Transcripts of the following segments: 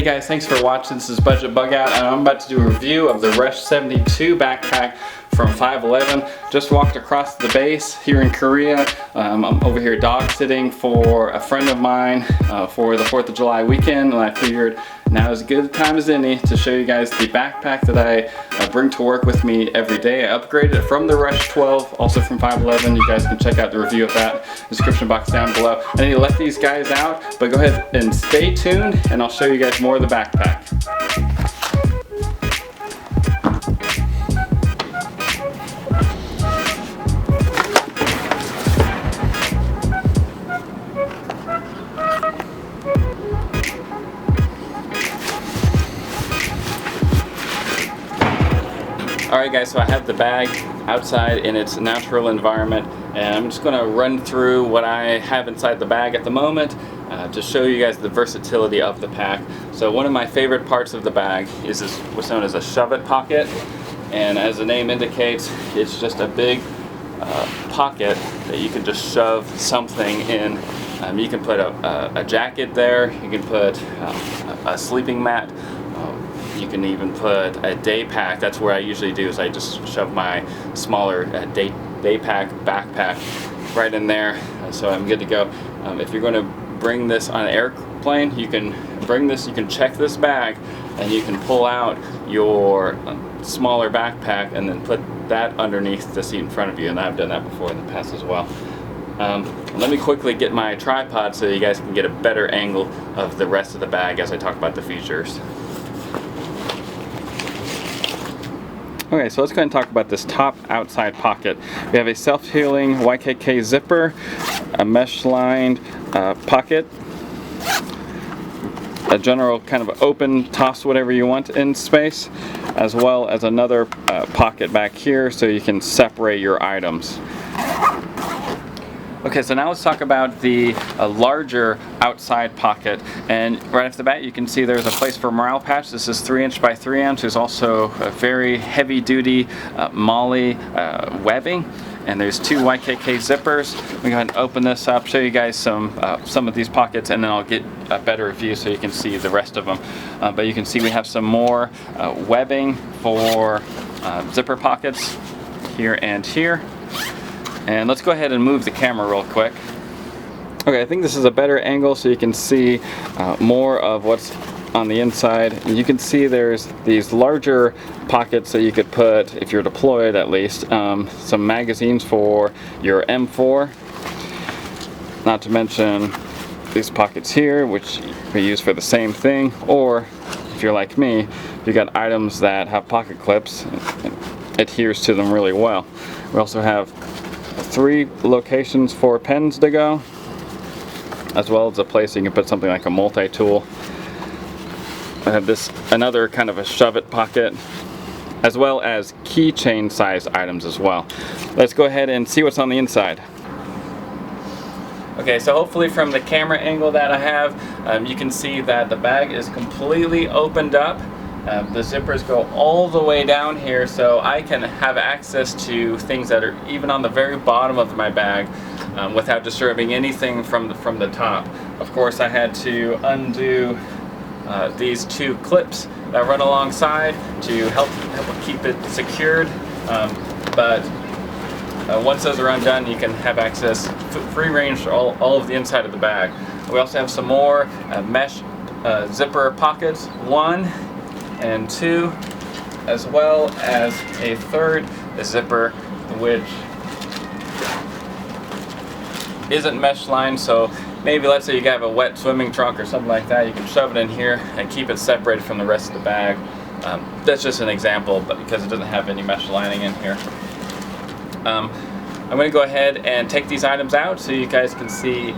Hey guys, thanks for watching. This is Budget Bug Out, and I'm about to do a review of the Rush 72 backpack from 511. Just walked across the base here in Korea. I'm over here dog sitting for a friend of mine for the 4th of July weekend, and I figured now is as good a time as any to show you guys the backpack that I bring to work with me every day. I upgraded it from the Rush 12, also from 511. You guys can check out the review of that in the description box down below. I need to let these guys out, but go ahead and stay tuned and I'll show you guys more of the backpack. Alright guys, so I have the bag outside in its natural environment, and I'm just going to run through what I have inside the bag at the moment to show you guys the versatility of the pack. So one of my favorite parts of the bag is what's known as a shove-it pocket, and as the name indicates, it's just a big pocket that you can just shove something in. You can put a jacket there, you can put a sleeping mat. You can even put a day pack. That's where I usually do, is I just shove my smaller day pack backpack right in there, so I'm good to go. If you're going to bring this on an airplane, you can bring this, you can check this bag, and you can pull out your smaller backpack and then put that underneath the seat in front of you, and I've done that before in the past as well. Let me quickly get my tripod so you guys can get a better angle of the rest of the bag as I talk about the features. Okay, so let's go ahead and talk about this top outside pocket. We have a self-healing YKK zipper, a mesh-lined pocket, a general kind of open, toss whatever you want in space, as well as another pocket back here so you can separate your items. Okay, so now let's talk about the larger outside pocket, and right off the bat you can see there's a place for a morale patch. This is 3" by 3". There's also a very heavy duty MOLLE webbing, and there's 2 YKK zippers. We go ahead and open this up, show you guys some of these pockets, and then I'll get a better view so you can see the rest of them. But you can see we have some more webbing for zipper pockets here and here. And let's go ahead and move the camera real quick. Okay, I think this is a better angle so you can see more of what's on the inside. And you can see there's these larger pockets that you could put, if you're deployed at least, some magazines for your M4. Not to mention these pockets here, which we use for the same thing. Or if you're like me, you got items that have pocket clips, it adheres to them really well. We also have 3 locations for pens to go, as well as a place you can put something like a multi-tool. I have another kind of a shove-it pocket, as well as keychain size items as well. Let's go ahead and see what's on the inside. Okay, so hopefully from the camera angle that I have, you can see that the bag is completely opened up. The zippers go all the way down here, so I can have access to things that are even on the very bottom of my bag without disturbing anything from the top. Of course, I had to undo these 2 clips that run alongside to help keep it secured, but once those are undone, you can have access, free range to all of the inside of the bag. We also have some more mesh zipper pockets, 1 and 2, as well as a 3rd zipper, which isn't mesh lined, so maybe let's say you have a wet swimming trunk or something like that, you can shove it in here and keep it separated from the rest of the bag. That's just an example, but because it doesn't have any mesh lining in here. I'm going to go ahead and take these items out so you guys can see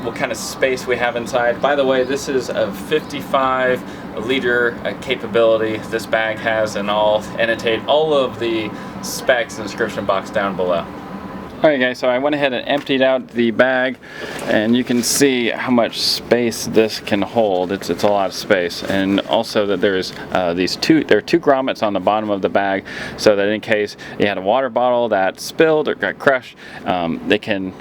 what kind of space we have inside. By the way, this is a 55-liter capability this bag has, and I'll annotate all of the specs in the description box down below. Alright guys, so I went ahead and emptied out the bag, and you can see how much space this can hold. It's a lot of space, and also that there are two grommets on the bottom of the bag, so that in case you had a water bottle that spilled or got crushed, they can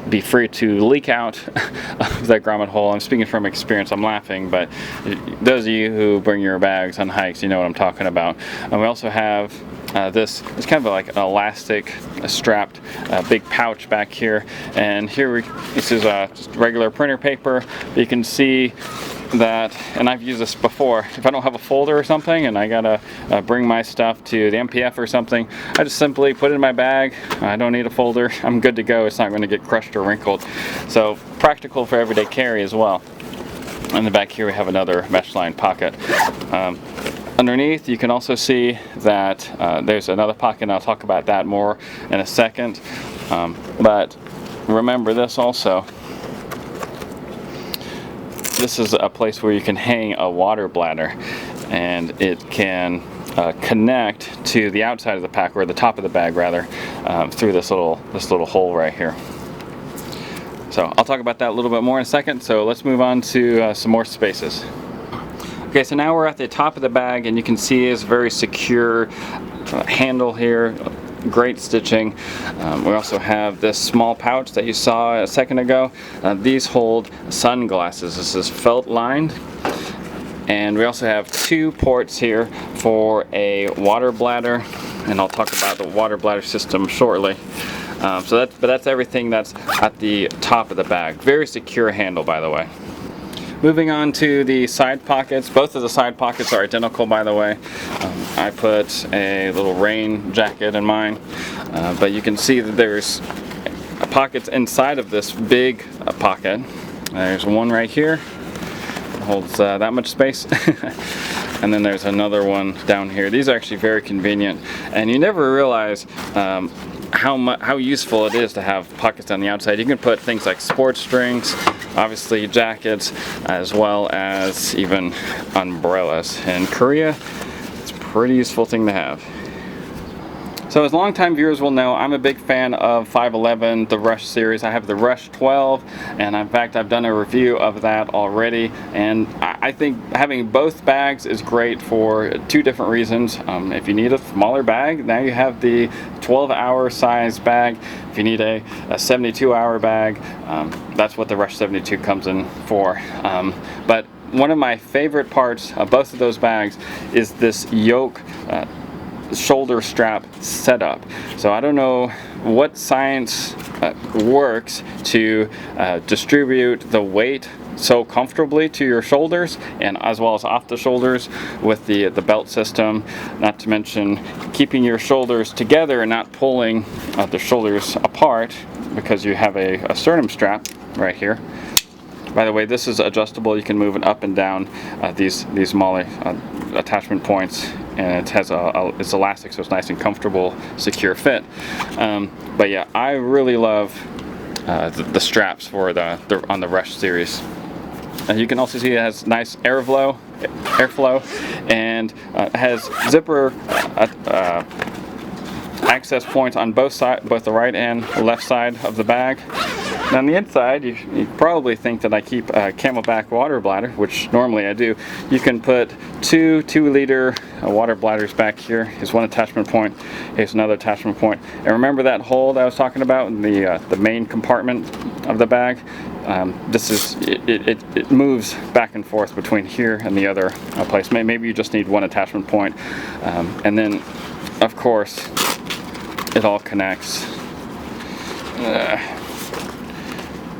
be free to leak out of that grommet hole. I'm speaking from experience, I'm laughing, but those of you who bring your bags on hikes, you know what I'm talking about. And we also have this is kind of like an elastic strapped big pouch back here, and here this is just regular printer paper. You can see that, and I've used this before, if I don't have a folder or something and I gotta bring my stuff to the MPF or something, I just simply put it in my bag. I don't need a folder, I'm good to go. It's not going to get crushed or wrinkled, so practical for everyday carry as well. In the back here we have another mesh lined pocket. Underneath you can also see that there's another pocket, and I'll talk about that more in a second. But remember this also. This is a place where you can hang a water bladder, and it can connect to the outside of the pack, or the top of the bag rather, through this little hole right here. So I'll talk about that a little bit more in a second. So let's move on to some more spaces. Okay, so now we're at the top of the bag, and you can see it's very secure handle here, great stitching. We also have this small pouch that you saw a second ago. These hold sunglasses. This is felt lined. And we also have two ports here for a water bladder, and I'll talk about the water bladder system shortly. But that's everything that's at the top of the bag. Very secure handle, by the way. Moving on to the side pockets. Both of the side pockets are identical, by the way. I put a little rain jacket in mine, but you can see that there's pockets inside of this big pocket. There's one right here, holds that much space. And then there's another one down here. These are actually very convenient, and you never realize how useful it is to have pockets on the outside. You can put things like sports drinks, obviously jackets, as well as even umbrellas. In Korea, it's a pretty useful thing to have. So as longtime viewers will know, I'm a big fan of 511, the Rush series. I have the Rush 12, and in fact I've done a review of that already, and I think having both bags is great for two different reasons. If you need a smaller bag, now you have the 12-hour size bag. If you need a 72-hour bag, that's what the Rush 72 comes in for. But one of my favorite parts of both of those bags is this yoke shoulder strap setup. So I don't know what science works to distribute the weight so comfortably to your shoulders, and as well as off the shoulders with the belt system, not to mention keeping your shoulders together and not pulling the shoulders apart, because you have a sternum strap right here. By the way, this is adjustable. You can move it up and down these smaller attachment points, and it has it's elastic, so it's nice and comfortable, secure fit. But yeah, I really love the straps for on the Rush series. And you can also see it has nice airflow, and has zipper access points on both the right and left side of the bag. And on the inside, you probably think that I keep a Camelback water bladder, which normally I do. You can put two 2-liter water bladders back here. Here's one attachment point. Here's another attachment point. And remember that hole that I was talking about in the main compartment of the bag? It moves back and forth between here and the other place. Maybe you just need one attachment point. And then, of course, it all connects.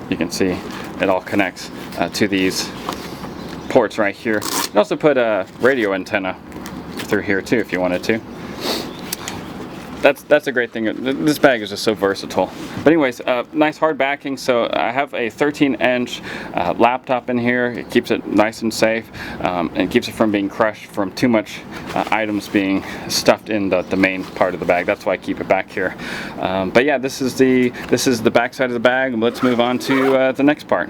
You can see it all connects to these ports right here. You can also put a radio antenna through here too if you wanted to. That's a great thing. This bag is just so versatile. But anyways, nice hard backing. So I have a 13-inch laptop in here. It keeps it nice and safe, and keeps it from being crushed from too much items being stuffed in the main part of the bag. That's why I keep it back here. But yeah, this is the back side of the bag. Let's move on to the next part.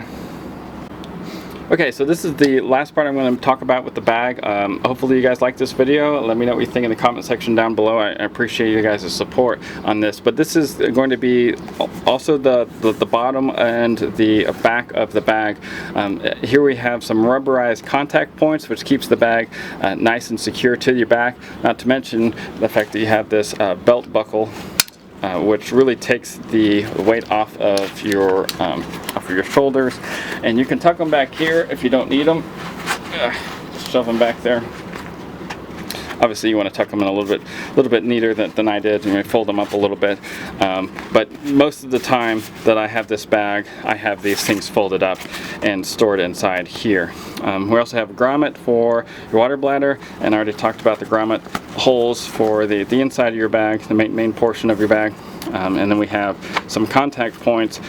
Okay, so this is the last part I'm going to talk about with the bag. Hopefully you guys like this video. Let me know what you think in the comment section down below. I appreciate you guys' support on this. But this is going to be also the bottom and the back of the bag. Here we have some rubberized contact points, which keeps the bag nice and secure to your back. Not to mention the fact that you have this belt buckle, which really takes the weight off of your shoulders, and you can tuck them back here if you don't need them. Just shove them back there. Obviously, you want to tuck them in a little bit neater than I did. You may fold them up a little bit, but most of the time that I have this bag, I have these things folded up and stored inside here. We also have a grommet for your water bladder, and I already talked about the grommet holes for the inside of your bag, the main portion of your bag, and then we have some contact points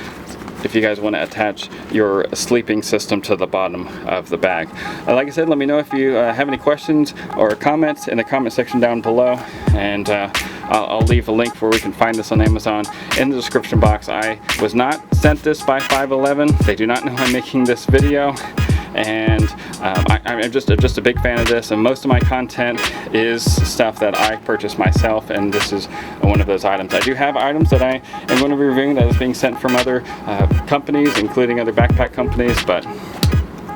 if you guys want to attach your sleeping system to the bottom of the bag. Like I said, let me know if you have any questions or comments in the comment section down below, and I'll leave a link where we can find this on Amazon in the description box. I was not sent this by 511. They do not know I'm making this video, and I'm just a big fan of this, and most of my content is stuff that I purchased myself, and this is one of those items. I do have items that I am going to be reviewing that is being sent from other companies, including other backpack companies, but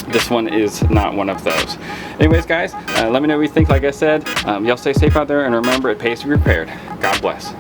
this one is not one of those. Anyways, guys, let me know what you think. Like I said, y'all stay safe out there, and remember, it pays to be prepared. God bless.